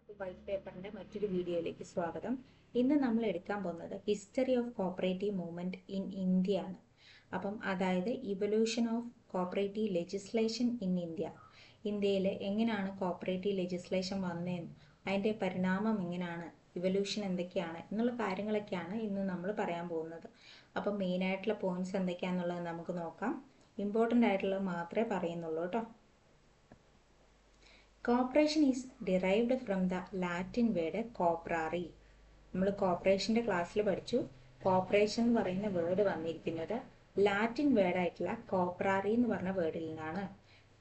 White പേപ്പറിന്റെ മറ്റൊരു വീഡിയോയിലേക്ക് സ്വാഗതം. ഇന്ന് നമ്മൾ എടുക്കാൻ പോകുന്നത് history of cooperative movement in India ആണ്. അതായത് evolution of cooperative legislation in India. ഇന്ത്യയിൽ എങ്ങനെയാണ് കോപ്പറേറ്റീവ് ലെജിസ്ലേഷൻ വന്നതെന്ന്, അതിൻ്റെ പരിണാമം എങ്ങനെയാണ്, ഇവല്യൂഷൻ എന്തൊക്കെയാണ് എന്നുള്ള കാര്യങ്ങളൊക്കെയാണ് ഇന്ന് നമ്മൾ പറയാൻ പോകുന്നത്. മെയിനായിട്ടുള്ള പോയിന്റ്സ് എന്തൊക്കെയാണെന്നുള്ളത് നമുക്ക് നോക്കാം. ഇമ്പോർട്ടൻ്റ് ആയിട്ടുള്ളത് മാത്രമേ പറയുന്നുള്ളൂ കേട്ടോ. Cooperation is derived from the Latin word കോപ്രാറി. നമ്മൾ കോപ്പറേഷൻ്റെ ക്ലാസ്സിൽ പഠിച്ചു. കോപ്പറേഷൻ എന്ന് പറയുന്ന വേർഡ് വന്നിരിക്കുന്നത് ലാറ്റിൻ വേർഡായിട്ടുള്ള കോപ്രാറി എന്ന് പറഞ്ഞ വേർഡിൽ നിന്നാണ്.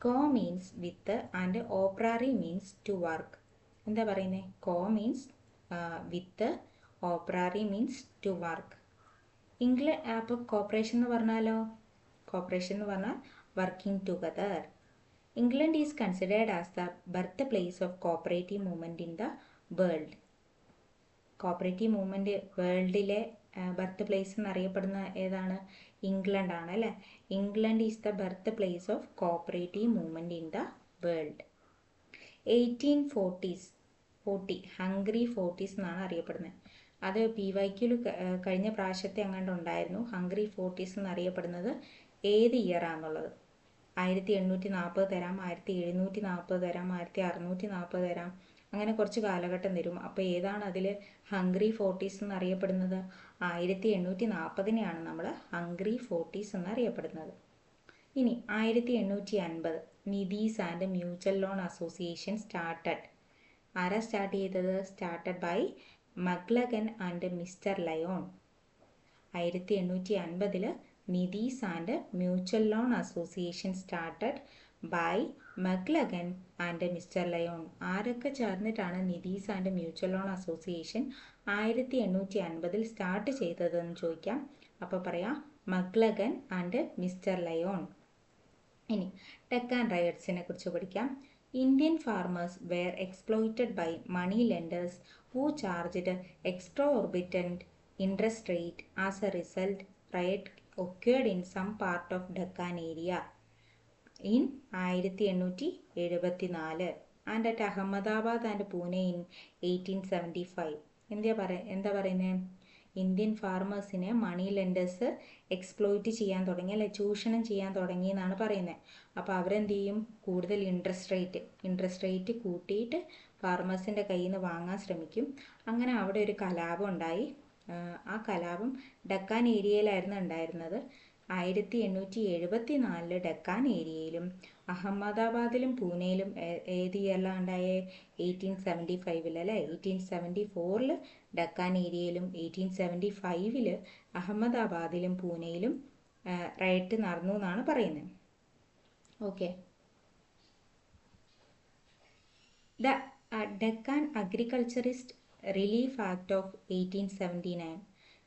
കോ മീൻസ് വിത്ത് ആൻഡ് ഓപ്രാറി മീൻസ് ടു വർക്ക്. എന്താ പറയുന്നത്? കോ മീൻസ് വിത്ത്, ഓപ്രാറി മീൻസ് ടു വർക്ക്. അപ്പോൾ കോപ്പറേഷൻ എന്ന് പറഞ്ഞാലോ, കോപ്പറേഷൻ എന്ന് പറഞ്ഞാൽ working together. England is considered as the birthplace of cooperative movement in the world. Cooperative movement വേൾഡിലെ ബർത്ത് പ്ലേസ് എന്നറിയപ്പെടുന്ന ഏതാണ്? ഇംഗ്ലണ്ട് ആണ് അല്ലേ. England is the birth place of cooperative movement in the world. 1840 hungry 40s എന്നാണ് അറിയപ്പെടുന്നത്. അത് PYQ കഴിഞ്ഞ പ്രാവശ്യത്തെ അങ്ങാണ്ട് ഉണ്ടായിരുന്നു. ഹംഗറി 40s എന്നറിയപ്പെടുന്നത് ഏത് ഇയർ ആണെന്നുള്ളത്. 1840 തരാം, 1740 തരാം, 1640 തരാം, അങ്ങനെ കുറച്ച് കാലഘട്ടം തരും. അപ്പോൾ ഏതാണ് അതിൽ ഹംഗറി 40s എന്നറിയപ്പെടുന്നത്? 1840നെയാണ് നമ്മൾ ഹംഗറി 40s എന്നറിയപ്പെടുന്നത്. ഇനി 1850 Nidhis and mutual loan association started. ആരാ സ്റ്റാർട്ട് ചെയ്തത്? Started by McLagan and mister Lyon. 1850 Nidhis and mutual loan association started by McLagan and mister Lyon. ആരൊക്കെ ചേർന്നിട്ടാണ് Nidhis and mutual loan association 1850 start ചെയ്തതെന്ന് ചോദിക്കാം. അപ്പോൾ പറയാം മക്ലഗൻ ആൻഡ് മിസ്റ്റർ ലയോൺ. ഇനി ഡെക്കാൻ റയോട്ട്സിനെ കുറിച്ച് പഠിക്കാം. Indian farmers were exploited by money lenders who charged exorbitant interest rate. As a result riot occurred in some part of Deccan area in 1874 and at Ahmedabad and Pune in 1875. എന്താ പറയുന്നത്? Indian ഫാർമേഴ്സിനെ മണി lenders exploit ചെയ്യാൻ തുടങ്ങി, അല്ലെ ചൂഷണം ചെയ്യാൻ തുടങ്ങി എന്നാണ് പറയുന്നത്. അപ്പോൾ അവരെന്ത് ചെയ്യും? കൂടുതൽ ഇൻട്രസ്റ്റ് റേറ്റ് കൂട്ടിയിട്ട് ഫാർമേഴ്സിൻ്റെ കയ്യിൽ നിന്ന് വാങ്ങാൻ ശ്രമിക്കും. അങ്ങനെ അവിടെ ഒരു കലാപം ഉണ്ടായി. ആ കലാപം ഡക്കാൻ ഏരിയയിലായിരുന്നു ഉണ്ടായിരുന്നത്. 1874 ഡക്കാൻ ഏരിയയിലും അഹമ്മദാബാദിലും പൂനെയിലും ഏത് ഇയറിലാണ് ഉണ്ടായേ? 1875 അല്ലേ. 1874 ഡക്കാൻ ഏരിയയിലും 1875 അഹമ്മദാബാദിലും പൂനെയിലും റൈറ്റ് നടന്നു എന്നാണ് പറയുന്നത്. Okay. The Deccan agriculturist relief act of 1879.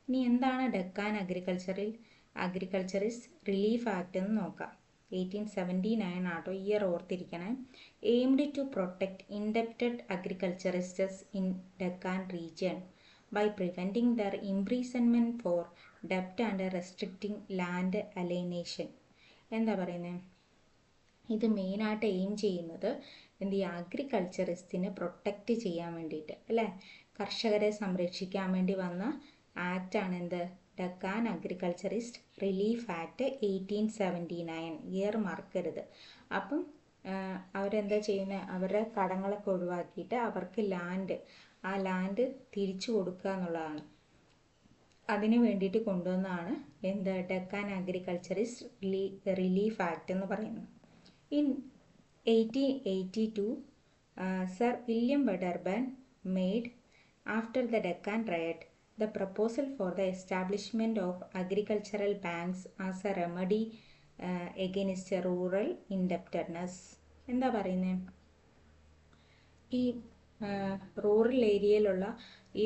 ഇനി എന്താണ് ഡക്കാൻ അഗ്രികൾച്ചറിസ്റ്റ് റിലീഫ് ആക്ട് എന്ന് നോക്കാം. 1879 ആട്ടോ, ഇയർ ഓർത്തിരിക്കണേ. Aimed to protect indebted agriculturists in Deccan region by preventing their imprisonment for ഡെപ്റ്റ് ആൻഡ് റെസ്ട്രിക്റ്റിംഗ് ലാൻഡ് അലൈനേഷൻ. എന്താ പറയുന്നത്? ഇത് മെയിനായിട്ട് എയിം ചെയ്യുന്നത് ഈ അഗ്രികൾച്ചറിസ്റ്റിനെ പ്രൊട്ടക്റ്റ് ചെയ്യാൻ വേണ്ടിയിട്ട്, അല്ലേ, കർഷകരെ സംരക്ഷിക്കാൻ വേണ്ടി വന്ന ആക്റ്റാണ് എന്ത്? Deccan agriculturist relief act 1879. Year മറക്കരുത്. അവരെന്താ ചെയ്യുന്നത്? അവരുടെ കടങ്ങളൊക്കെ ഒഴിവാക്കിയിട്ട് അവർക്ക് ആ ലാൻഡ് തിരിച്ചു കൊടുക്കുക എന്നുള്ളതാണ്. അതിന് വേണ്ടിയിട്ട് കൊണ്ടുവന്നതാണ് എന്ത്? ഡക്കാൻ അഗ്രികൾച്ചറിസ്റ്റ് റിലീഫ് ആക്ട് എന്ന് പറയുന്നത്. In 1882, Sir William Wedderburn made, after the Deccan riot, the proposal for the establishment of agricultural banks as a remedy against rural indebtedness. എന്താ പറയുന്നത്? ഈ റൂറൽ ഏരിയയിലുള്ള ഈ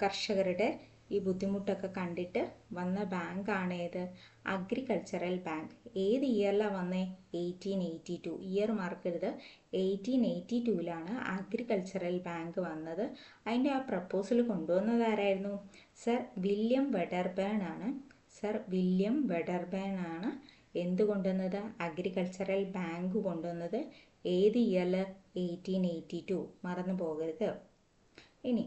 കർഷകരുടെ ഈ ബുദ്ധിമുട്ടൊക്കെ കണ്ടിട്ട് വന്ന ബാങ്കാണ് ഏത്? Agricultural bank. ഏത് ഇയറിലാണ് വന്നേ? 1882. ഇയർ മാർക്കരുത്. 1882 അഗ്രികൾച്ചറൽ ബാങ്ക് വന്നത്. അതിൻ്റെ ആ പ്രപ്പോസൽ കൊണ്ടുവന്നത് ആരായിരുന്നു? സർ വില്യം വെഡർബേൺ ആണ്. സർ വില്യം വെഡർബേൺ ആണ് എന്ത് കൊണ്ടുവന്നത്? അഗ്രികൾച്ചറൽ ബാങ്ക് കൊണ്ടുവന്നത്. ഏത് ഇയറിൽ? 1882. മറന്നു പോകരുത്. ഇനി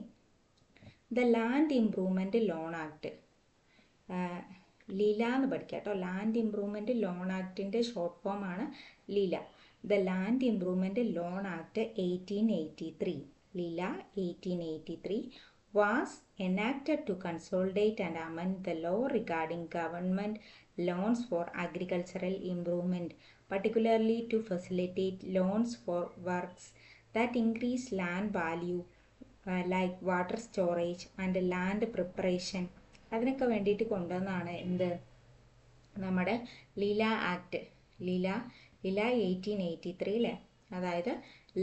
the land improvement loan act, LILA എന്ന് പഠിക്കാം കേട്ടോ. ലാൻഡ് ഇംപ്രൂവ്മെൻറ്റ് ലോൺ ആക്ടിൻ്റെ ഷോർട്ട് ഫോം ആണ് LILA. The land improvement loan act 1883, LILA 1883 was enacted to consolidate and amend the law regarding government loans for agricultural improvement, particularly to facilitate loans for works that increase land value, like water storage and land preparation. അതിനൊക്കെ വേണ്ടിയിട്ട് കൊണ്ടുവന്നാണ് എന്ത്, നമ്മുടെ Leela act. Leela 1883 അല്ലേ. അതായത്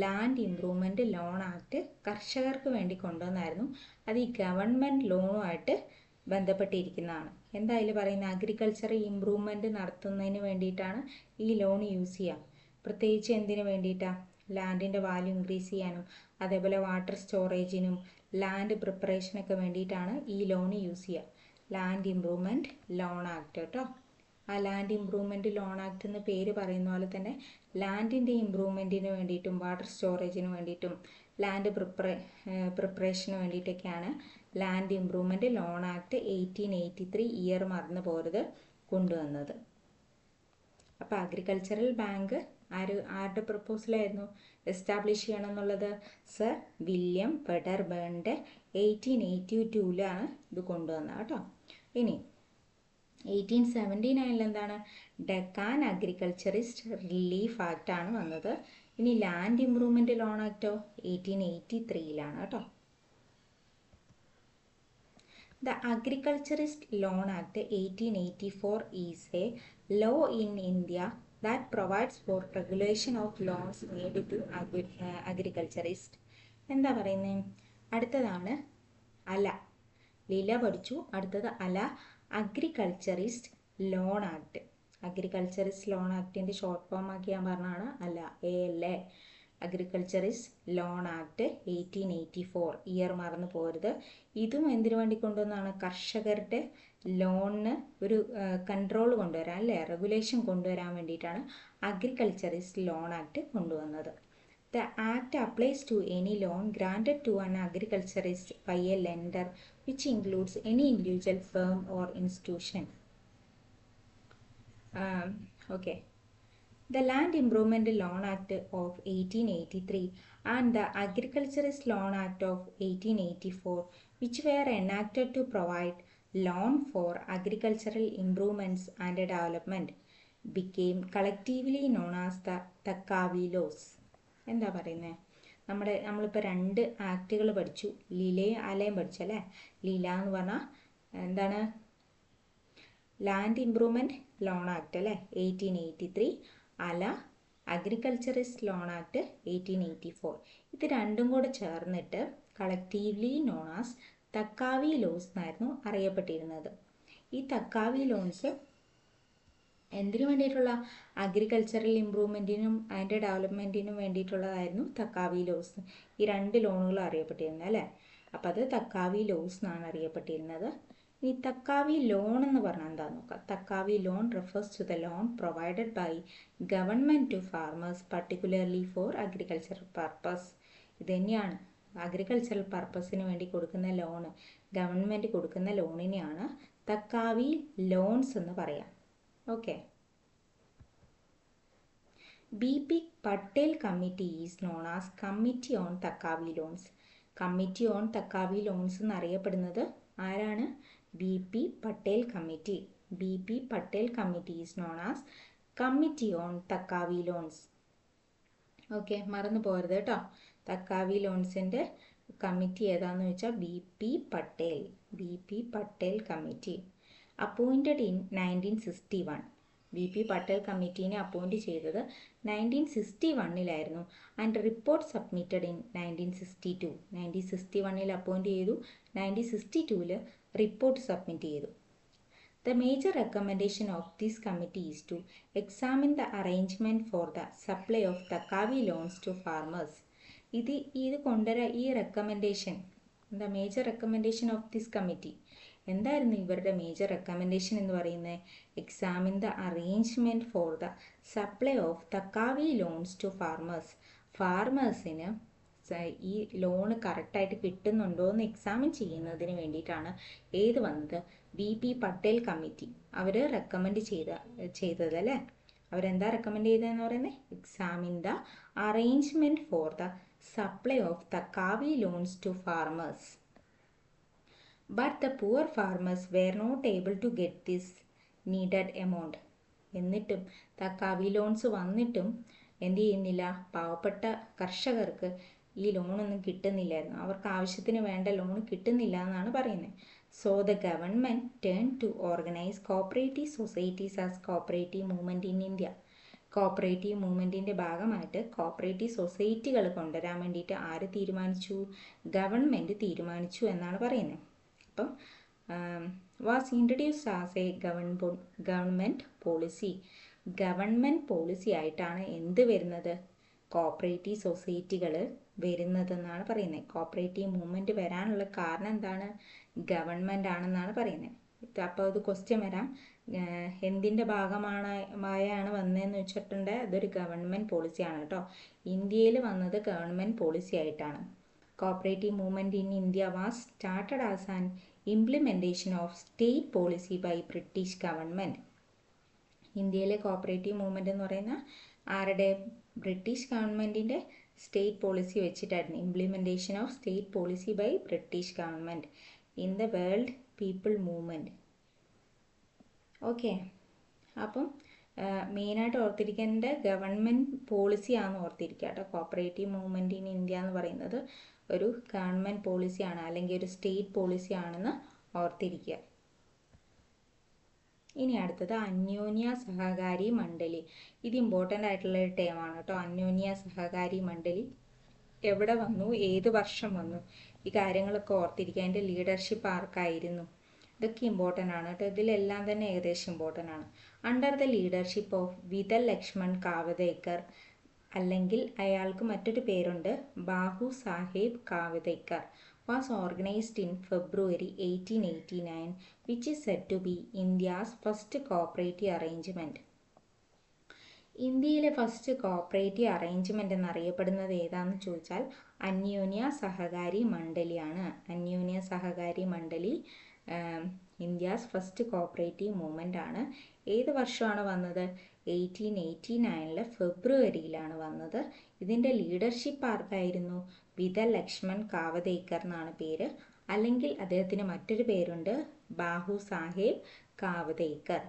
land improvement loan act കർഷകർക്ക് വേണ്ടി കൊണ്ടുവന്നായിരുന്നു. അത് ഈ ഗവൺമെൻറ് ലോണുമായിട്ട് ബന്ധപ്പെട്ടിരിക്കുന്നതാണ്. എന്താ അതിൽ പറയുന്നത്, അഗ്രികൾച്ചർ ഇംപ്രൂവ്മെൻറ്റ് നടത്തുന്നതിന് വേണ്ടിയിട്ടാണ് ഈ ലോൺ യൂസ് ചെയ്യുക. പ്രത്യേകിച്ച് എന്തിനു വേണ്ടിയിട്ടാണ്, ലാൻഡിൻ്റെ വാല്യൂ ഇൻക്രീസ് ചെയ്യാനും അതേപോലെ വാട്ടർ സ്റ്റോറേജിനും ലാൻഡ് പ്രിപ്പറേഷനൊക്കെ വേണ്ടിയിട്ടാണ് ഈ ലോൺ യൂസ് ചെയ്യുക. ലാൻഡ് ഇംപ്രൂവ്മെൻറ്റ് ലോൺ ആക്ട് കേട്ടോ. ആ ലാൻഡ് ഇംപ്രൂവ്മെൻറ്റ് ലോൺ ആക്ട് എന്ന് പേര് പറയുന്ന പോലെ തന്നെ ലാൻഡിൻ്റെ ഇംപ്രൂവ്മെൻറ്റിന് വേണ്ടിയിട്ടും വാട്ടർ സ്റ്റോറേജിന് വേണ്ടിയിട്ടും ലാൻഡ് പ്രിപ്പറേഷന് വേണ്ടിയിട്ടൊക്കെയാണ് land improvement loan act 1883 year മറന്നു പോരുത് കൊണ്ടുവന്നത്. അപ്പോൾ അഗ്രികൾച്ചറൽ ബാങ്ക് ആരുടെ പ്രപ്പോസലായിരുന്നു എസ്റ്റാബ്ലിഷ് ചെയ്യണം എന്നുള്ളത്, സർ വില്യം വെഡർബേണിൻ്റെ 1882 ഇത് കൊണ്ടുവന്നത് കേട്ടോ. ഇനി 1879 എന്താണ്, ഡെക്കാൻ അഗ്രികൾച്ചറിസ്റ്റ് റിലീഫ് ആക്ട് ആണ് വന്നത്. ഇനി ലാൻഡ് ഇംപ്രൂവ്മെൻറ്റ് ലോൺ ആക്ടോ 1883 കേട്ടോ. The Agriculturist Loan Act 1884 is a law in India that provides for regulation of loans made to agriculturists. എന്താ പറയുന്നത്, അടുത്തതാണ് അല. ലീല പഠിച്ചു. അടുത്തത് ALA, agriculturist loan act. Agriculturist loan ആക്ടിൻ്റെ ഷോർട്ട് ഫോം ആക്കി ഞാൻ പറഞ്ഞതാണ് ALA, ALA. Agriculturist loan act 1884 year മറന്നു പോരുത്. ഇതും എന്തിനു വേണ്ടി കൊണ്ടുവന്നാണ്, കർഷകരുടെ ലോണിന് ഒരു കൺട്രോൾ കൊണ്ടുവരാൻ അല്ലേ, റെഗുലേഷൻ കൊണ്ടുവരാൻ വേണ്ടിയിട്ടാണ് അഗ്രികൾച്ചറിസ്റ്റ് ലോൺ ആക്ട് കൊണ്ടുവന്നത്. The act applies to any loan granted to an agriculturist by a lender, which includes any individual firm or institution. Okay. The Land Improvement Loan Act of 1883 and the Agriculturist Loan Act of 1884, which were enacted to provide loan for agricultural improvements and development, became collectively known as the Thakkavi laws. എന്താ പറയുന്നത്, നമ്മളിപ്പോൾ 2 ആക്റ്റുകൾ പഠിച്ചു, ലീലയും അലയും പഠിച്ചു അല്ലേ. ലീല എന്ന് പറഞ്ഞാൽ എന്താണ്, ലാൻഡ് ഇംപ്രൂവ്മെൻറ്റ് ലോൺ ആക്ട് അല്ലേ 1883, അല അഗ്രികൾച്ചറിസ്റ്റ് ലോൺ ആക്ട് 1884. ഇത് രണ്ടും കൂടെ ചേർന്നിട്ട് കളക്റ്റീവ്ലി നോൺ ആസ് തക്കാവി ലോസ് എന്നായിരുന്നു അറിയപ്പെട്ടിരുന്നത്. ഈ തക്കാവി ലോൺസ് എന്തിനു വേണ്ടിയിട്ടുള്ള, അഗ്രികൾച്ചറൽ ഇംപ്രൂവ്മെൻറ്റിനും അതിൻ്റെ ഡെവലപ്മെൻറ്റിനും വേണ്ടിയിട്ടുള്ളതായിരുന്നു തക്കാവി ലോസ്. ഈ 2 ലോണുകളും അറിയപ്പെട്ടിരുന്നത് അല്ലേ. അപ്പോൾ അത് തക്കാവി ലോസ് എന്നാണ് അറിയപ്പെട്ടിരുന്നത്. ഈ തക്കാവി ലോൺ എന്ന് പറഞ്ഞാൽ എന്താണെന്ന് നോക്കാം. Taccavi loan refers to the loan provided by government to farmers particularly for agricultural purpose. ഇത് തന്നെയാണ് അഗ്രികൾച്ചറൽ പർപ്പസിന് വേണ്ടി കൊടുക്കുന്ന ലോണ്, ഗവൺമെൻറ് കൊടുക്കുന്ന ലോണിനെയാണ് തക്കാവി ലോൺസ് എന്ന് പറയാം. Okay. BP Patel Committee is known as Committee on Thakkavi Loans. Committee on Thakkavi Loans എന്നറിയപ്പെടുന്നത് ആരാണ്, BP Patel Committee. BP Patel Committee is known as Committee on Thakkavi Loans. Okay, മറന്നു പോകരുത് കേട്ടോ. തക്കാവി ലോൺസിൻ്റെ committee ഏതാണെന്ന് വെച്ചാൽ BP Patel Committee. Appointed in 1961. BP Patel കമ്മിറ്റീനെ appoint ചെയ്തത് 1961 and report submitted in 1962. 1961 appoint ചെയ്തു, 1962 report submit ചെയ്തു. The major recommendation of this committee is to examine the arrangement for the supply of Thakkavi loans to farmers. ഇത് കൊണ്ടുവരാൻ ഈ recommendation, the major recommendation of this committee എന്തായിരുന്നു ഇവരുടെ major recommendation എന്ന് പറയുന്നത്, examine the arrangement for the supply of taccavi loans to farmers. ഫാർമേഴ്സിന് ഈ loan കറക്റ്റായിട്ട് കിട്ടുന്നുണ്ടോ എന്ന് എക്സാമിൻ ചെയ്യുന്നതിന് വേണ്ടിയിട്ടാണ് ഏത് വന്നത്, BP പട്ടേൽ കമ്മിറ്റി അവർ റെക്കമെൻഡ് ചെയ്തത് അല്ലേ. അവരെന്താ റെക്കമെൻഡ് ചെയ്തതെന്ന് പറയുന്നത്, examine the arrangement for the supply of taccavi loans to farmers. But the poor farmers were not able to get this needed amount. എന്നിട്ടും തക്കാവി ലോൺസ് വന്നിട്ടും എന്ത് ചെയ്യുന്നില്ല, പാവപ്പെട്ട കർഷകർക്ക് ഈ ലോണൊന്നും കിട്ടുന്നില്ലായിരുന്നു, അവർക്ക് ആവശ്യത്തിന് വേണ്ട ലോൺ കിട്ടുന്നില്ല എന്നാണ് പറയുന്നത്. So the government turn to organise cooperative societies as cooperative movement in India. Cooperative മൂവ്മെൻറ്റിൻ്റെ ഭാഗമായിട്ട് കോപ്പറേറ്റീവ് സൊസൈറ്റികൾ കൊണ്ടുവരാൻ വേണ്ടിയിട്ട് ആര് തീരുമാനിച്ചു, ഗവൺമെൻറ് തീരുമാനിച്ചു എന്നാണ് പറയുന്നത്. അപ്പം was introduced as A government policy. Government policy ആയിട്ടാണ് എന്ത് വരുന്നത്, കോപ്പറേറ്റീവ് സൊസൈറ്റികൾ വരുന്നതെന്നാണ് പറയുന്നത്. കോപ്പറേറ്റീവ് മൂവ്മെൻറ്റ് വരാനുള്ള കാരണം എന്താണ്, ഗവൺമെൻറ് ആണെന്നാണ് പറയുന്നത്. അപ്പോൾ അത് ക്വസ്റ്റ്യൻ വരാം, എന്തിൻ്റെ ഭാഗമായാണ് വന്നതെന്ന് വെച്ചിട്ടുണ്ട്, അതൊരു ഗവൺമെൻറ് പോളിസിയാണ് കേട്ടോ. ഇന്ത്യയിൽ വന്നത് ഗവൺമെൻറ് പോളിസി ആയിട്ടാണ്. Cooperative movement in India was started as an implementation of state policy by British government. ഇന്ത്യയിലെ കോപ്പറേറ്റീവ് മൂവ്മെൻറ്റ് എന്ന് പറയുന്ന ആരുടെ, ബ്രിട്ടീഷ് ഗവൺമെൻറ്റിൻ്റെ സ്റ്റേറ്റ് പോളിസി വെച്ചിട്ടായിരുന്നു. Implementation of state policy by British government in the world people movement. Okay, അപ്പം മെയിനായിട്ട് ഓർത്തിരിക്കേണ്ട government പോളിസിയാണെന്ന് ഓർത്തിരിക്കുക കേട്ടോ. കോപ്പറേറ്റീവ് മൂവ്മെൻറ്റ് ഇൻ ഇന്ത്യ എന്ന് പറയുന്നത് ഒരു ഗവൺമെൻറ് പോളിസിയാണ്, അല്ലെങ്കിൽ ഒരു സ്റ്റേറ്റ് പോളിസിയാണെന്ന് ഓർത്തിരിക്കുക. ഇനി അടുത്തത് അന്യോന്യ സഹകാരി മണ്ഡലി. ഇത് ഇമ്പോർട്ടൻ്റ് ആയിട്ടുള്ള ഒരു ടേമാണ് കേട്ടോ. അന്യോന്യ സഹകാരി മണ്ഡലി എവിടെ വന്നു, ഏത് വർഷം വന്നു, ഈ കാര്യങ്ങളൊക്കെ ഓർത്തിരിക്കുക. അതിൻ്റെ ലീഡർഷിപ്പ് ആർക്കായിരുന്നു, ഇതൊക്കെ ഇമ്പോർട്ടൻ്റ് ആണ് കേട്ടോ. ഇതിലെല്ലാം തന്നെ ഏകദേശം ഇമ്പോർട്ടൻ്റ് ആണ്. Under the leadership of Vithal Laxman Kavthekar, അല്ലെങ്കിൽ അയാൾക്ക് മറ്റൊരു പേരുണ്ട് Bhau Saheb Kavthekar, was organized in February 1889, which is said to be India's first cooperative arrangement. ഇന്ത്യയിലെ ഫസ്റ്റ് കോപ്പറേറ്റീവ് അറേഞ്ച്മെൻ്റ് എന്നറിയപ്പെടുന്നത് ഏതാണെന്ന് ചോദിച്ചാൽ അന്യോന്യ സഹകാരി മണ്ഡലിയാണ്. Anyonya Sahakari Mandali India's first cooperative movement ആണ്. ഏത് വർഷമാണ് വന്നത്, 1889 ഫെബ്രുവരിയിലാണ് വന്നത്. ഇതിൻ്റെ ലീഡർഷിപ്പ് ആർക്കായിരുന്നു, വിതൽ ലക്ഷ്മൺ കാവതേക്കർ എന്നാണ് പേര്, അല്ലെങ്കിൽ അദ്ദേഹത്തിന് മറ്റൊരു പേരുണ്ട് ബാഹു സാഹേബ് കാവതേക്കർ.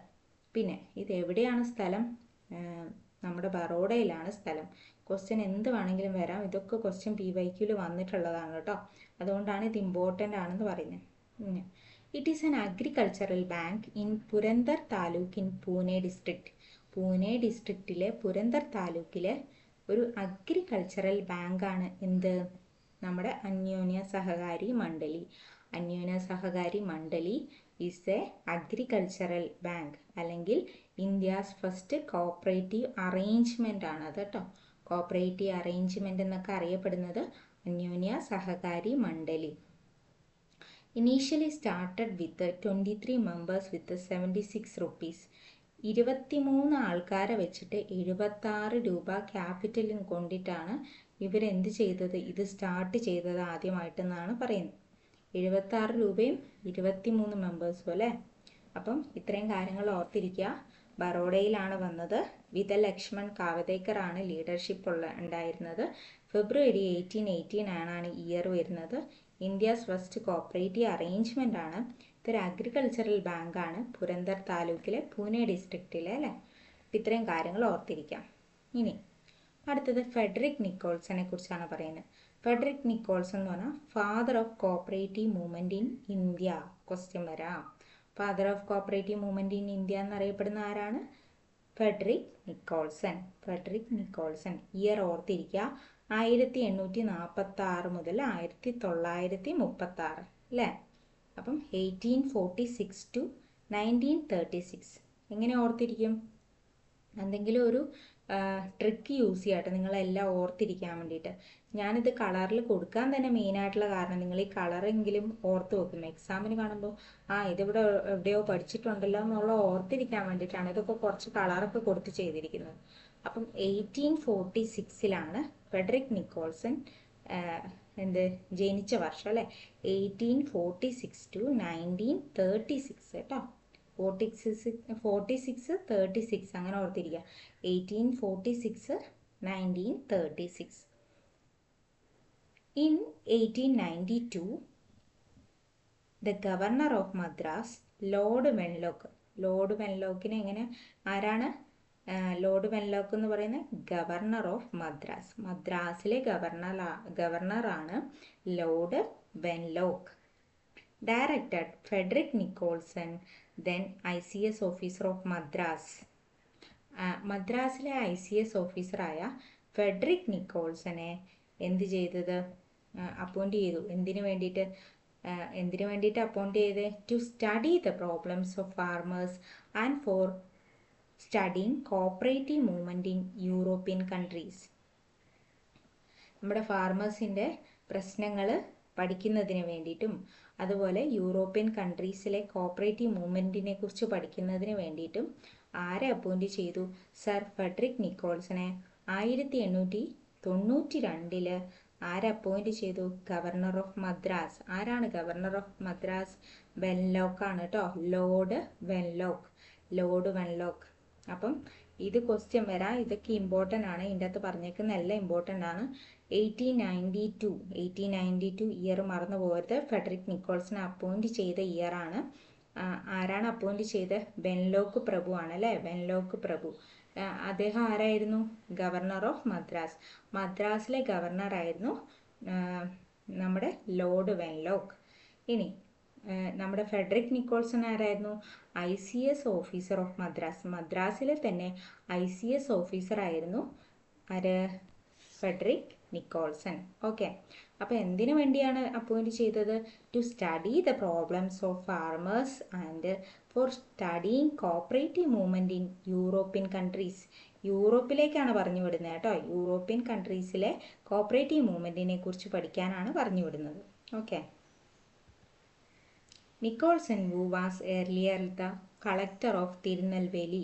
പിന്നെ ഇത് എവിടെയാണ് സ്ഥലം, നമ്മുടെ ബറോഡയിലാണ് സ്ഥലം. ക്വസ്റ്റ്യൻ എന്ത് വേണമെങ്കിലും വരാം, ഇതൊക്കെ ക്വസ്റ്റ്യൻ PYQയിൽ വന്നിട്ടുള്ളതാണ് കേട്ടോ. അതുകൊണ്ടാണ് ഇത് ഇമ്പോർട്ടൻ്റ് ആണെന്ന് പറയുന്നത്. It is an agricultural bank in Purandar taluk in Pune district. Pune ഡിസ്ട്രിക്റ്റിലെ പുരന്ദർ താലൂക്കിലെ ഒരു അഗ്രികൾച്ചറൽ ബാങ്കാണ് എന്ത്, നമ്മുടെ Anyonya Sahakari Mandali. Anyonya Sahakari Mandali is a agricultural bank, അല്ലെങ്കിൽ ഇന്ത്യാസ് ഫസ്റ്റ് കോപ്പറേറ്റീവ് അറേഞ്ച്മെൻ്റ് ആണ് അത് കേട്ടോ. കോപ്പറേറ്റീവ് അറേഞ്ച്മെൻ്റ് എന്നൊക്കെ അറിയപ്പെടുന്നത് Anyonya Sahakari Mandali. Initially started with 23 members with 76 rupees. 23 ആൾക്കാരെ വെച്ചിട്ട് 76 രൂപ ക്യാപിറ്റലും കൊണ്ടിട്ടാണ് ഇവരെന്ത് ചെയ്തത്, ഇത് സ്റ്റാർട്ട് ചെയ്തത് ആദ്യമായിട്ടെന്നാണ് പറയുന്നത്. 76 രൂപയും 23 മെമ്പേഴ്സും അല്ലേ. അപ്പം ഇത്രയും കാര്യങ്ങൾ ഓർത്തിരിക്കുക. ബറോഡയിലാണ് വന്നത്. വിതൽ ലക്ഷ്മൺ കാവതേക്കർ ആണ് ലീഡർഷിപ്പ് ഉണ്ടായിരുന്നത്. ഫെബ്രുവരി 1889 ആണ് ഇയർ വരുന്നത്. ഇന്ത്യാസ് ഫസ്റ്റ് കോപ്പറേറ്റീവ് അറേഞ്ച്മെൻ്റ് ആണ്. ഇതൊരു അഗ്രികൾച്ചറൽ ബാങ്കാണ്, പുരന്ദർ താലൂക്കിലെ പൂനെ ഡിസ്ട്രിക്റ്റിലെ അല്ലേ. ഇത്രയും കാര്യങ്ങൾ ഓർത്തിരിക്കാം. ഇനി അടുത്തത് ഫെഡറിക് നിക്കോൾസനെ കുറിച്ചാണ് പറയുന്നത്. ഫെഡറിക് നിക്കോൾസൺ എന്ന് പറഞ്ഞാൽ father of cooperative movement in India. Question വരാം. Father of cooperative movement in India എന്നറിയപ്പെടുന്ന ആരാണ്, Frederick Nicholson. Frederick Nicholson. Year ഓർത്തിരിക്കുക, 1846 മുതൽ 1936 അല്ലേ. അപ്പം 1846 to 1936 എങ്ങനെ ഓർത്തിരിക്കും, എന്തെങ്കിലും ഒരു ട്രിക്ക് യൂസ് ചെയ്യാട്ടെ നിങ്ങളെല്ലാം ഓർത്തിരിക്കാൻ വേണ്ടിയിട്ട്. ഞാനിത് കളറിൽ കൊടുക്കാൻ തന്നെ മെയിനായിട്ടുള്ള കാരണം നിങ്ങൾ ഈ കളറെങ്കിലും ഓർത്ത് വെക്കും. എക്സാമിന് കാണുമ്പോൾ ഇതിവിടെ എവിടെയോ പഠിച്ചിട്ടുണ്ടല്ലോ എന്നുള്ള ഓർത്തിരിക്കാൻ വേണ്ടിയിട്ടാണ് ഇതൊക്കെ കുറച്ച് കളറൊക്കെ കൊടുത്ത് ചെയ്തിരിക്കുന്നത്. അപ്പം 1846 ഫെഡറിക് നിക്കോൾസൺ ജനിച്ച വർഷം അല്ലേ, 1846 to 1936 കേട്ടോ. 46 അങ്ങനെ ഓർത്തിരിക്കുക. 1846 1936. In 1892 the governor of Madras, Lord Wenlock. Lord വെൻലോക്കിനെ എങ്ങനെ, ആരാണ് ലോർഡ് വെൻലോക്ക് എന്ന് പറയുന്നത്? Governor of Madras. മദ്രാസിലെ ഗവർണറാണ് Lord Wenlock. Directed Frederick Nicholson, then ICS officer of Madras. മദ്രാസിലെ ICS ഓഫീസറായ ഫെഡറിക് നിക്കോൾസനെ എന്ത് ചെയ്തത്? അപ്പോയിന്റ് ചെയ്തു. എന്തിനു വേണ്ടിയിട്ട് അപ്പോയിന്റ് ചെയ്ത്? To study the problems of farmers and for studying cooperative movement in European countries. നമ്മുടെ ഫാർമേഴ്സിൻ്റെ പ്രശ്നങ്ങൾ പഠിക്കുന്നതിന് വേണ്ടിയിട്ടും അതുപോലെ യൂറോപ്യൻ കൺട്രീസിലെ കോപ്പറേറ്റീവ് മൂവ്മെൻറ്റിനെ കുറിച്ച് പഠിക്കുന്നതിന് വേണ്ടിയിട്ടും ആരെ അപ്പോയിന്റ് ചെയ്തു? സർ ഫെഡറിക് നിക്കോൾസനെ 1892 ആരെ അപ്പോയിന്റ് ചെയ്തു? Governor of Madras. ആരാണ് ഗവർണർ ഓഫ് മദ്രാസ്? വെൻലോക്കാണ് കേട്ടോ. Lord Wenlock. അപ്പം ഇത് ക്വസ്റ്റ്യൻ വരാം. ഇതൊക്കെ ഇമ്പോർട്ടൻ്റ് ആണ്. ഇതിൻ്റെ അകത്ത് പറഞ്ഞേക്കുന്ന എല്ലാം ഇമ്പോർട്ടൻ്റ് ആണ്. 1892 ഇയർ മറന്നു പോകരുത്. ഫെഡറിക് നിക്കോൾസനെ അപ്പോയിന്റ് ചെയ്ത ഇയർ ആണ്. ആരാണ് അപ്പോയിന്റ് ചെയ്ത്? വെൻലോക്ക് പ്രഭു ആണ് അല്ലേ. വെൻലോക്ക് പ്രഭു. അദ്ദേഹം ആരായിരുന്നു? Governor of Madras. മദ്രാസിലെ ഗവർണറായിരുന്നു നമ്മുടെ ലോർഡ് വെൻലോക്ക്. ഇനി നമ്മുടെ ഫെഡറിക് നിക്കോൾസൺ ആരായിരുന്നു? ICS officer of Madras. മദ്രാസിലെ തന്നെ ICS ഓഫീസർ ആയിരുന്നു ആര്? Frederick Nicholson. ഓക്കെ. അപ്പോൾ എന്തിനു വേണ്ടിയാണ് അപ്പോയിന്റ് ചെയ്തത്? To study the problems of farmers and for studying cooperative movement in European countries. യൂറോപ്പിലേക്കാണ് പറഞ്ഞു വിടുന്നത് കേട്ടോ. യൂറോപ്യൻ കൺട്രീസിലെ കോപ്പറേറ്റീവ് മൂവ്മെന്റിനെ കുറിച്ച് പഠിക്കാനാണ് പറഞ്ഞു വിടുന്നത്. Okay. Nicholson, who was earlier the collector of Tirunelveli,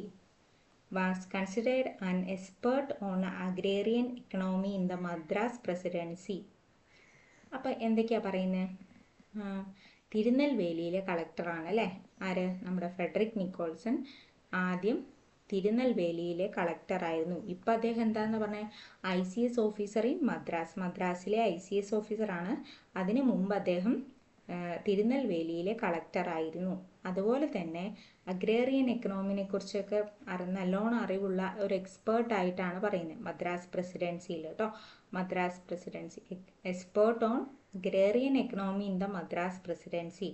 was considered an expert on agrarian economy in the Madras Presidency. അപ്പോൾ എന്തൊക്കെയാണ് പറയുന്നത്? തിരുനെൽവേലിയിലെ കളക്ടറാണ് അല്ലേ ആര്? നമ്മുടെ ഫെഡറിക് നിക്കോൾസൺ. ആദ്യം തിരുനെൽവേലിയിലെ കളക്ടറായിരുന്നു. ഇപ്പം അദ്ദേഹം എന്താണെന്ന് പറഞ്ഞാൽ ICS ഓഫീസർ ഇൻ മദ്രാസ്. മദ്രാസിലെ ICS ഓഫീസറാണ്. അതിനു മുമ്പ് അദ്ദേഹം തിരുനെൽവേലിയിലെ കളക്ടറായിരുന്നു. അതുപോലെ തന്നെ അഗ്രേറിയൻ എക്കണോമിനെ കുറിച്ചൊക്കെ നല്ലോണം അറിവുള്ള ഒരു എക്സ്പേർട്ടായിട്ടാണ് പറയുന്നത് മദ്രാസ് പ്രസിഡൻസിയിൽ കേട്ടോ. Madras presidency expert on agrarian economy in the Madras presidency.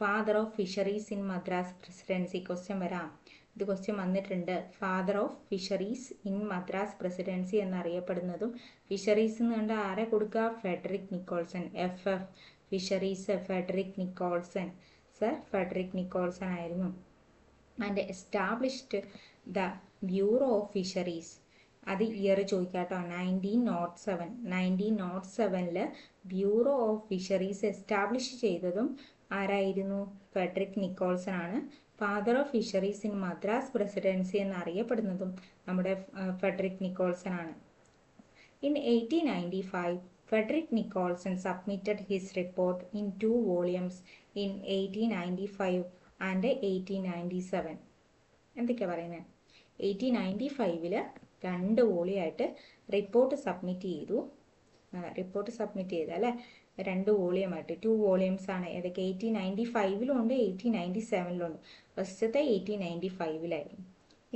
Father of fisheries in Madras presidency. Question വരാം. ഇത് ക്വസ്റ്റ്യൻ വന്നിട്ടുണ്ട്. Father of fisheries in Madras presidency എന്നറിയപ്പെടുന്നതും ഫിഷറീസ് എന്ന് കണ്ട ആരെ കൊടുക്കുക? Frederick Nicholson. FF fisheries Frederick Nicholson. Sir Frederick Nicholson ആയിരുന്നു. And established the bureau of fisheries. അത് ഇയർ ചോദിക്കാട്ടോ. 1907. 1907 ബ്യൂറോ ഓഫ് ഫിഷറീസ് എസ്റ്റാബ്ലിഷ് ചെയ്തതും ആരായിരുന്നു? ഫെഡറിക് നിക്കോൾസൺ ആണ്. Father of fisheries in Madras presidency എന്നറിയപ്പെടുന്നതും നമ്മുടെ ഫെഡറിക് നിക്കോൾസൺ ആണ്. In 1895 Frederick Nicholson submitted his report in 2 volumes in 1895 and 1897. എന്തൊക്കെയാണ് പറയുന്നത്? 1895 2 വോളിയായിട്ട് റിപ്പോർട്ട് സബ്മിറ്റ് ചെയ്തു. അല്ലേ, 2 വോളിയമായിട്ട് 2 വോളിയംസ് ആണ്. ഏതൊക്കെ? 1895 ഉണ്ട്, 1897 ഉണ്ട്. ഫസ്റ്റത്തെ 1895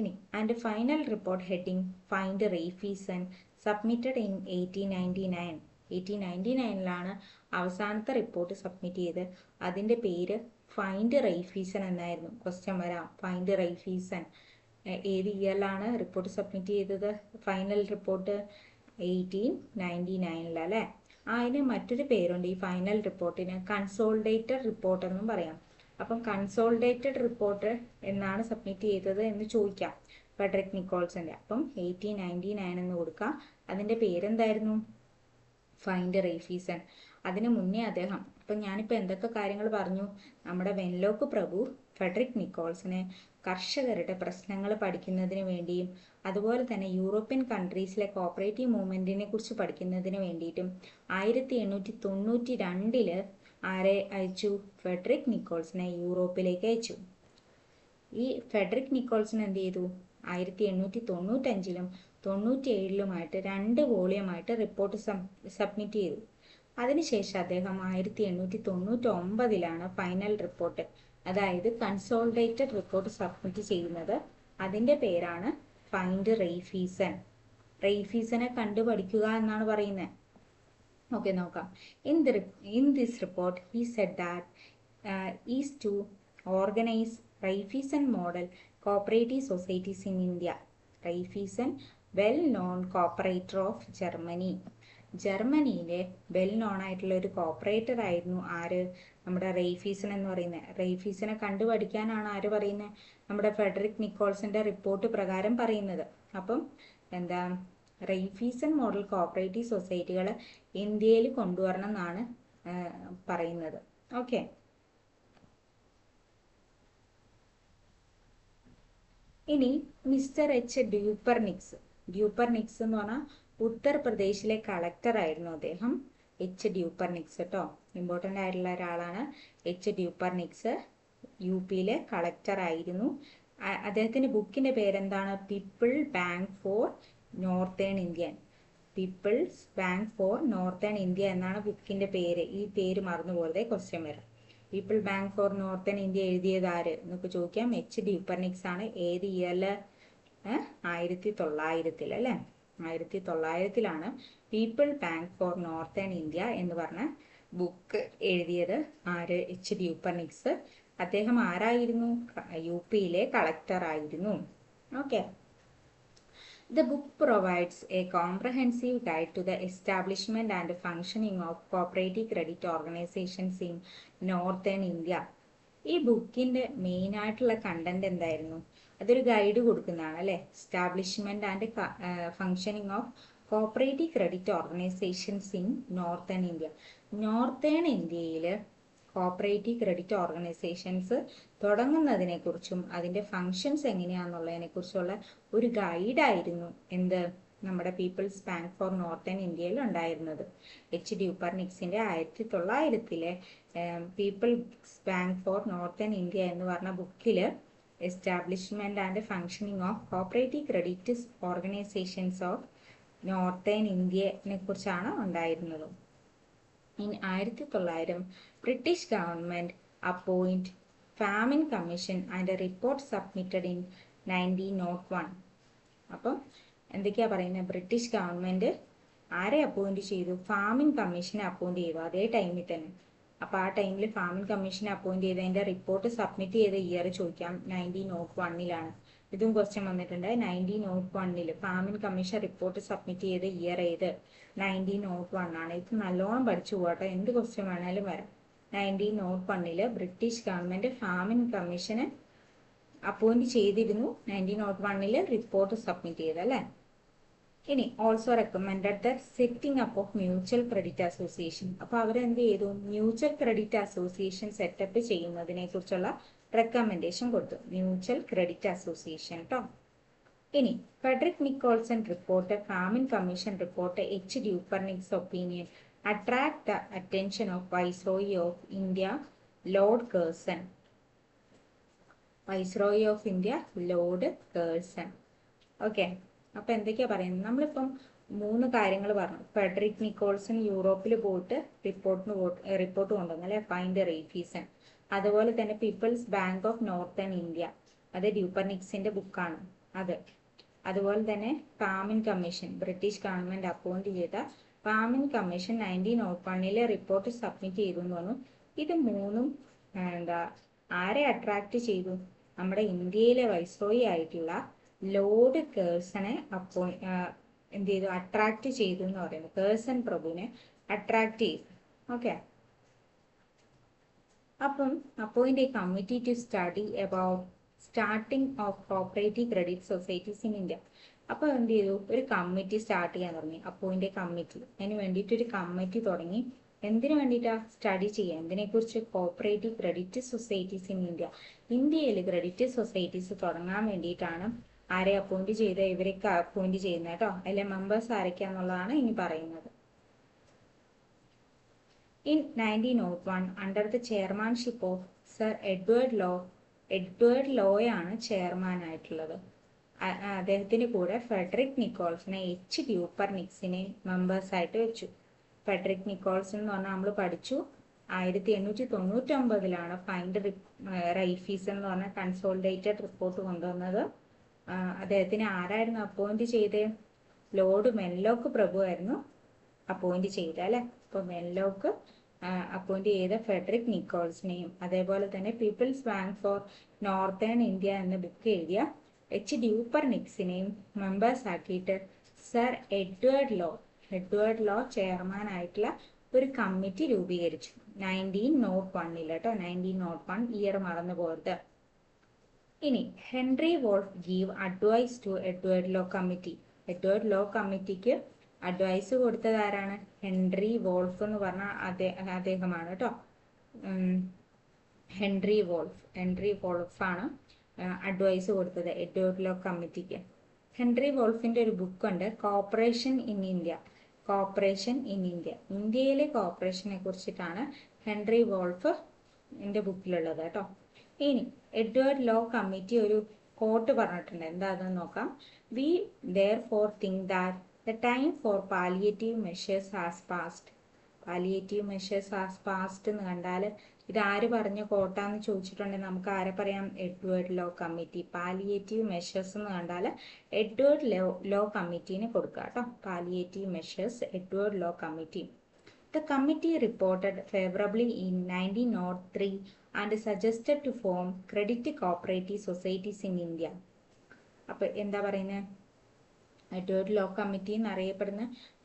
ഇനി and final report heading find Raiffeisen submitted in 1899. 1899 അവസാനത്തെ റിപ്പോർട്ട് സബ്മിറ്റ് ചെയ്ത് അതിൻ്റെ പേര് ഫൈൻഡ് റെയ്ഫീസൺ എന്നായിരുന്നു. ക്വസ്റ്റ്യൻ വരാം. ഫൈൻഡ് റെയ്ഫീസൺ ഏത് ഇയറിലാണ് റിപ്പോർട്ട് സബ്മിറ്റ് ചെയ്തത്? ഫൈനൽ റിപ്പോർട്ട് 1899 അല്ലേ. അതിന് മറ്റൊരു പേരുണ്ട് ഈ ഫൈനൽ റിപ്പോർട്ടിന്, കൺസോളിഡേറ്റഡ് റിപ്പോർട്ട് എന്നും പറയാം. അപ്പം കൺസോളിഡേറ്റഡ് റിപ്പോർട്ട് എന്നാണ് സബ്മിറ്റ് ചെയ്തത് എന്ന് ചോദിക്കാം ഫെഡറിക് നിക്കോൾസന്റെ. അപ്പം 1899 എന്ന് കൊടുക്കാം. അതിൻ്റെ പേരെന്തായിരുന്നു? ഫൈൻഡ് റെയ്ഫീസൺ. അതിനു മുന്നേ അദ്ദേഹം, ഇപ്പം ഞാനിപ്പോൾ എന്തൊക്കെ കാര്യങ്ങൾ പറഞ്ഞു, നമ്മുടെ വെൻലോക്ക് പ്രഭു ഫെഡറിക് നിക്കോൾസിനെ കർഷകരുടെ പ്രശ്നങ്ങൾ പഠിക്കുന്നതിന് വേണ്ടിയും അതുപോലെ തന്നെ യൂറോപ്യൻ കൺട്രീസിലെ കോപ്പറേറ്റീവ് മൂവ്മെൻറ്റിനെ കുറിച്ച് പഠിക്കുന്നതിന് വേണ്ടിയിട്ടും 1892 ആരെ അയച്ചു? ഫെഡറിക് നിക്കോൾസിനെ യൂറോപ്പിലേക്ക് അയച്ചു. ഈ ഫെഡറിക് നിക്കോൾസൺ എന്ത് ചെയ്തു? 1895 97 2 വോളിയമായിട്ട് റിപ്പോർട്ട് സബ്മിറ്റ് ചെയ്തു. അതിനുശേഷം അദ്ദേഹം 1899 ഫൈനൽ റിപ്പോർട്ട്, അതായത് കൺസോളിഡേറ്റഡ് റിപ്പോർട്ട് സബ്മിറ്റ് ചെയ്യുന്നത്. അതിൻ്റെ പേരാണ് ഫൈൻഡ് റെയ്ഫീസൺ. റെയ്ഫീസനെ കണ്ടുപഠിക്കുക എന്നാണ് പറയുന്നത്. ഓക്കെ, നോക്കാം. In this report he said that is to organise Raiffeisen model cooperative societies in India. Raiffeisen well known cooperator of Germany. ജർമ്മനിയിലെ വെൽ നോൺ ആയിട്ടുള്ള ഒരു കോപ്പറേറ്റർ ആയിരുന്നു ആര്? നമ്മുടെ റെയ്ഫീസൺ എന്ന് പറയുന്നത്. റെയ്ഫീസനെ കണ്ടുപഠിക്കാനാണ് ആര് പറയുന്നത്? നമ്മുടെ ഫെഡറിക് നിക്കോൾസിന്റെ റിപ്പോർട്ട് പ്രകാരം പറയുന്നത്. അപ്പം എന്താ, റെയ്ഫീസൺ മോഡൽ കോപ്പറേറ്റീവ് സൊസൈറ്റികൾ ഇന്ത്യയിൽ കൊണ്ടുവരണം എന്നാണ് പറയുന്നത്. ഓക്കെ, ഇനി മിസ്റ്റർ എച്ച് ഡ്യൂപ്പർനിക്സ്. ഡ്യൂപ്പർനിക്സ് എന്ന് പറഞ്ഞാൽ ഉത്തർപ്രദേശിലെ കളക്ടർ ആയിരുന്നു അദ്ദേഹം. എച്ച് ഡ്യൂപ്പർനിക്സ് കേട്ടോ, ഇമ്പോർട്ടൻ്റ് ആയിട്ടുള്ള ഒരാളാണ് എച്ച് ഡ്യൂപ്പർനിക്സ്. യു പിയിലെ കളക്ടർ ആയിരുന്നു. അദ്ദേഹത്തിന്റെ ബുക്കിന്റെ പേരെന്താണ്? People bank for northern India. People's bank for northern India എന്നാണ് ബുക്കിന്റെ പേര്. ഈ പേര് മറന്നു പോകരുതേ, ക്വസ്റ്റ്യൻ വരാം. People bank for northern India എഴുതിയത് ആര് എന്നൊക്കെ ചോദിക്കാം. എച്ച് ഡ്യൂപ്പർനിക്സ് ആണ്. ഏത് ഇയറില്? 1900 അല്ലേ? 1900 people bank for northern India എന്ന് പറഞ്ഞ ബുക്ക് എഴുതിയത് ആര്? H Dupernex. അദ്ദേഹം ആരായിരുന്നു? യു പിയിലെ കളക്ടർ ആയിരുന്നു. Okay, the book provides a comprehensive guide to the establishment and functioning of cooperative credit organizations in northern India. ഈ ബുക്കിന്റെ മെയിൻ ആയിട്ടുള്ള കണ്ടന്റ് എന്തായിരുന്നു? അതൊരു ഗൈഡ് കൊടുക്കുന്നതാണ് അല്ലെ. Establishment and functioning of cooperative credit organisations in northern India. Northern ഇന്ത്യയിൽ cooperative credit organisations തുടങ്ങുന്നതിനെ കുറിച്ചും അതിന്റെ ഫങ്ഷൻസ് എങ്ങനെയാണെന്നുള്ളതിനെ കുറിച്ചുള്ള ഒരു ഗൈഡായിരുന്നു എന്ത്? നമ്മുടെ പീപ്പിൾസ് ബാങ്ക് ഫോർ നോർത്തേൺ ഇന്ത്യയിൽ ഉണ്ടായിരുന്നത്. എച്ച് ഡ്യൂപ്പർനിക്സിന്റെ 1900 people's bank for northern India എന്ന് പറഞ്ഞ ബുക്കില് establishment and functioning of cooperative credit organisations of northern ഇന്ത്യനെ കുറിച്ചാണ് ഉണ്ടായിരുന്നത്. In 1900 British government appoint famine commission and a report submitted in 1901. അപ്പം എന്തൊക്കെയാ പറയുന്നത്? ബ്രിട്ടീഷ് ഗവൺമെന്റ് ആരെ അപ്പോയിന്റ് ചെയ്തു? ഫാമിൻ കമ്മീഷനെ അപ്പോയിന്റ് ചെയ്തു അതേ ടൈമിൽ തന്നെ. അപ്പൊ ആ ടൈമിൽ ഫാമിൻ കമ്മീഷനെ അപ്പോയിന്റ് ചെയ്തതിന്റെ റിപ്പോർട്ട് സബ്മിറ്റ് ചെയ്ത ഇയർ ചോദിക്കാം. 1901 ഇതും ക്വസ്റ്റ്യൻ വന്നിട്ടുണ്ട്. 1901 ഫാമിൻ കമ്മീഷൻ റിപ്പോർട്ട് സബ്മിറ്റ് ചെയ്ത ഇയർ ഏത്? 1901 ആണ്. ഇത് നല്ലോണം പഠിച്ചു പോകട്ടെ, എന്ത് ക്വസ്റ്റ്യൻ വേണേലും വരാം. 1901 ബ്രിട്ടീഷ് ഗവൺമെന്റ് ഫാമിൻ കമ്മീഷനെ അപ്പോയിന്റ് ചെയ്തിരുന്നു. 1901 റിപ്പോർട്ട് സബ്മിറ്റ് ചെയ്തല്ലേ. ഇനി also recommended the setting up of mutual credit association. അപ്പൊ അവരെന്ത് ചെയ്തു? മ്യൂച്വൽ ക്രെഡിറ്റ് അസോസിയേഷൻ സെറ്റപ്പ് ചെയ്യുന്നതിനെ കുറിച്ചുള്ള റെക്കമെൻഡേഷൻ കൊടുത്തു. മ്യൂച്വൽ ക്രെഡിറ്റ് അസോസിയേഷൻ കേട്ടോ. ഇനി Frederick Nicholson report, famine commission report, H Dupernex opinion attract the attention of viceroy of India Lord Curzon. Viceroy of India Lord Curzon. Okay, അപ്പൊ എന്തൊക്കെയാ പറയുന്നത്? നമ്മളിപ്പം 3 കാര്യങ്ങൾ പറഞ്ഞു. ഫെഡറിക് നിക്കോൾസൺ യൂറോപ്പിൽ പോയിട്ട് റിപ്പോർട്ട് കൊണ്ടുവന്നു അല്ലെ, ഫൈൻഡ് റെയ്ഫീസൺ. അതുപോലെ തന്നെ people's bank of northern India, അത് ഡ്യൂപ്പർനിക്സിന്റെ ബുക്കാണ് അത്. അതുപോലെ തന്നെ famine commission, British government appoint ചെയ്ത ഫാമിൻ കമ്മീഷൻ 1901 റിപ്പോർട്ട് സബ്മിറ്റ് ചെയ്തു എന്ന് പറഞ്ഞു. ഇത് 3 എന്താ ആരെ അട്രാക്ട് ചെയ്തു? നമ്മുടെ ഇന്ത്യയിലെ വൈസ്രോയി ആയിട്ടുള്ള ലോർഡ് കേഴ്സണെ എന്ത് ചെയ്തു? അട്രാക്ട് ചെയ്തു എന്ന് പറയുന്നത്. കേഴ്സൺ പ്രഭുവിനെ അട്രാക്ട് ചെയ്തു. ഓക്കെ, അപ്പം appoint a committee to study about starting of cooperative credit societies in India. അപ്പോൾ എന്ത് ചെയ്തു, ഒരു കമ്മിറ്റി സ്റ്റാർട്ട് ചെയ്യാൻ തുടങ്ങി. അപ്പോയിന്റ് കമ്മിറ്റി, അതിന് വേണ്ടിയിട്ട് ഒരു കമ്മിറ്റി തുടങ്ങി. എന്തിനു വേണ്ടിയിട്ടാ? സ്റ്റഡി ചെയ്യാൻ. എന്തിനെക്കുറിച്ച്? Cooperative credit societies in India. ഇന്ത്യയിൽ ക്രെഡിറ്റ് സൊസൈറ്റീസ് തുടങ്ങാൻ വേണ്ടിയിട്ടാണ് ആരെ അപ്പോയിന്റ് ചെയ്ത്, ഇവരൊക്കെ അപ്പോയിന്റ് ചെയ്യുന്നത് കേട്ടോ. അതിലെ മെമ്പേഴ്സ് ആരൊക്കെയാന്നുള്ളതാണ് ഇനി പറയുന്നത്. In 1901, under the chairmanship of Sir Edward ലോയാണ് ചെയർമാൻ ആയിട്ടുള്ളത്. അദ്ദേഹത്തിന് കൂടെ ഫെഡറിക് നിക്കോൾസിനെ, എച്ച് ഡ്യൂപ്പർ നിക്സിനെ മെമ്പേഴ്സ് ആയിട്ട് വെച്ചു. ഫെഡറിക് നിക്കോൾസൺ എന്ന് പറഞ്ഞാൽ നമ്മൾ പഠിച്ചു 1899 ഫൈൻഡ് റൈഫീസ് എന്ന് പറഞ്ഞ കൺസോളിഡേറ്റഡ് റിപ്പോർട്ട് കൊണ്ടുവന്നത്. അദ്ദേഹത്തിന് ആരായിരുന്നു അപ്പോയിന്റ് ചെയ്തത്? ലോർഡ് മെൻലോക്ക് പ്രഭു ആയിരുന്നു അപ്പോയിന്റ് ചെയ്ത അല്ലെ. അപ്പൊ മെൻലോക്ക് അപ്പോയിന്റ് ചെയ്ത ഫെഡറിക് നിക്കോൾസിനെയും അതേപോലെ തന്നെ people's bank for northern India എന്ന ബുക്ക് എഴുതിയ എച്ച് ഡ്യൂപ്പർ നിക്സിനെയും മെമ്പേഴ്സ് ആക്കിയിട്ട് സർ എഡ്വേർഡ് ലോ ചെയർമാൻ ആയിട്ടുള്ള ഒരു കമ്മിറ്റി രൂപീകരിച്ചു 1901 കേട്ടോ. 1901 ഇയർ മറന്നു പോകരുത്. ഇനി Henry Wolff give advice to Edward Law committee. Edward Law കമ്മിറ്റിക്ക് അഡ്വൈസ് കൊടുത്തത് ആരാണ്? ഹെൻറി വോൾഫ് എന്ന് പറഞ്ഞ അദ്ദേഹമാണ് കേട്ടോ. ഹെൻറി വോൾഫാണ് അഡ്വൈസ് കൊടുത്തത് എഡ്വേർഡ് ലോ കമ്മിറ്റിക്ക്. ഹെൻറി വോൾഫിന്റെ ഒരു ബുക്കുണ്ട്, കോപ്പറേഷൻ ഇൻ ഇന്ത്യ. ഇന്ത്യയിലെ കോപ്പറേഷനെ കുറിച്ചിട്ടാണ് ഹെൻറി വോൾഫ് ബുക്കിലുള്ളത് കേട്ടോ. ഇനി എഡ്വേർഡ് ലോ കമ്മിറ്റി ഒരു കോട്ട് പറഞ്ഞിട്ടുണ്ട്, എന്താണെന്ന് നോക്കാം. We therefore think that the time for palliative measures has passed. Palliative measures has passed എന്ന് കണ്ടാൽ ഇത് ആര് പറഞ്ഞ കോട്ടാന്ന് ചോദിച്ചിട്ടുണ്ടെങ്കിൽ നമുക്ക് ആരെ പറയാം? Edward Law committee. Palliative measures എന്ന് കണ്ടാൽ എഡ്വേർഡ് ലോ കമ്മിറ്റീനെ കൊടുക്കുക കേട്ടോ. Palliative measures, Edward Law committee. The committee reported favorably in 1903 and suggested to form credit cooperative societies in India. അപ്പോൾ എന്താ പറയുന്നത്? എഡ്വേർഡ് ലോ കമ്മിറ്റി എന്നറിയപ്പെടുന്ന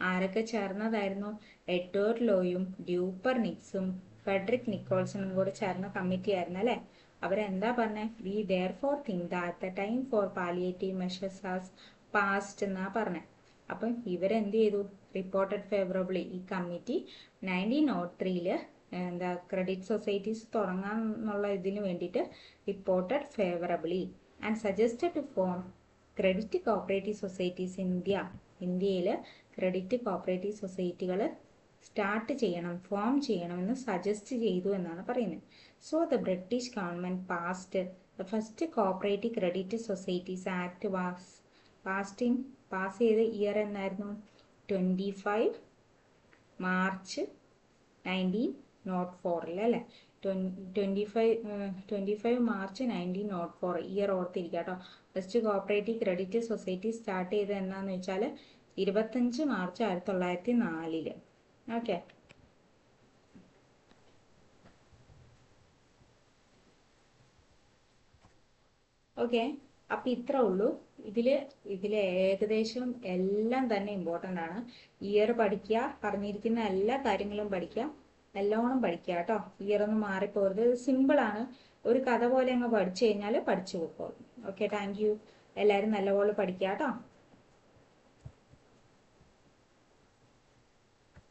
ആരൊക്കെ ചേർന്നതായിരുന്നു? എഡ്വേർഡ് ലോയും ഡ്യൂപ്പർ നിക്സും ഫെഡറിക് നിക്കോൾസണും കൂടെ ചേർന്ന കമ്മിറ്റി ആയിരുന്നു അല്ലേ. അവരെന്താ പറഞ്ഞത്? We therefore think that the time for palliative measures has passed എന്നാ പറഞ്ഞത്. അപ്പം ഇവരെന്ത് ചെയ്തു? Reported favourably. ഈ കമ്മിറ്റി 1903 എന്താ ക്രെഡിറ്റ് സൊസൈറ്റീസ് തുടങ്ങാന്നുള്ള ഇതിന് വേണ്ടിയിട്ട് reported favourably and suggested to form credit cooperative societies ഇന്ത്യയിൽ ക്രെഡിറ്റ് കോപ്പറേറ്റീവ് സൊസൈറ്റികൾ സ്റ്റാർട്ട് ചെയ്യണം, ഫോം ചെയ്യണമെന്ന് സജസ്റ്റ് ചെയ്തു എന്നാണ് പറയുന്നത്. So the British government pass cooperative credit societies act pass ചെയ്ത ഇയർ എന്നായിരുന്നു? 25 മാർച്ച് 1904 അല്ലേ. 25 മാർച്ച് 1904 ഇയർ ഓർത്തിരിക്കുക കേട്ടോ. First cooperative credit society start ചെയ്തത് എന്നാന്ന് വെച്ചാൽ 25 മാർച്ച് 1904. ഓക്കെ. ഓക്കെ, അപ്പം ഇത്ര ഉള്ളൂ. ഇതില് ഏകദേശം എല്ലാം തന്നെ ഇമ്പോർട്ടൻ്റ് ആണ്. ഇയർ പഠിക്കുക, പറഞ്ഞിരിക്കുന്ന എല്ലാ കാര്യങ്ങളും പഠിക്കുക, നല്ലോണം പഠിക്കുക കേട്ടോ. ഇയർ ഒന്നും മാറിപ്പോകരുത്. സിമ്പിളാണ്, ഒരു കഥ പോലെ അങ്ങ് പഠിച്ചു കഴിഞ്ഞാൽ പഠിച്ചു പോയിക്കോളും. Okay, thank you. എല്ലാവരും നല്ലപോലെ പഠിക്കുക കേട്ടോ.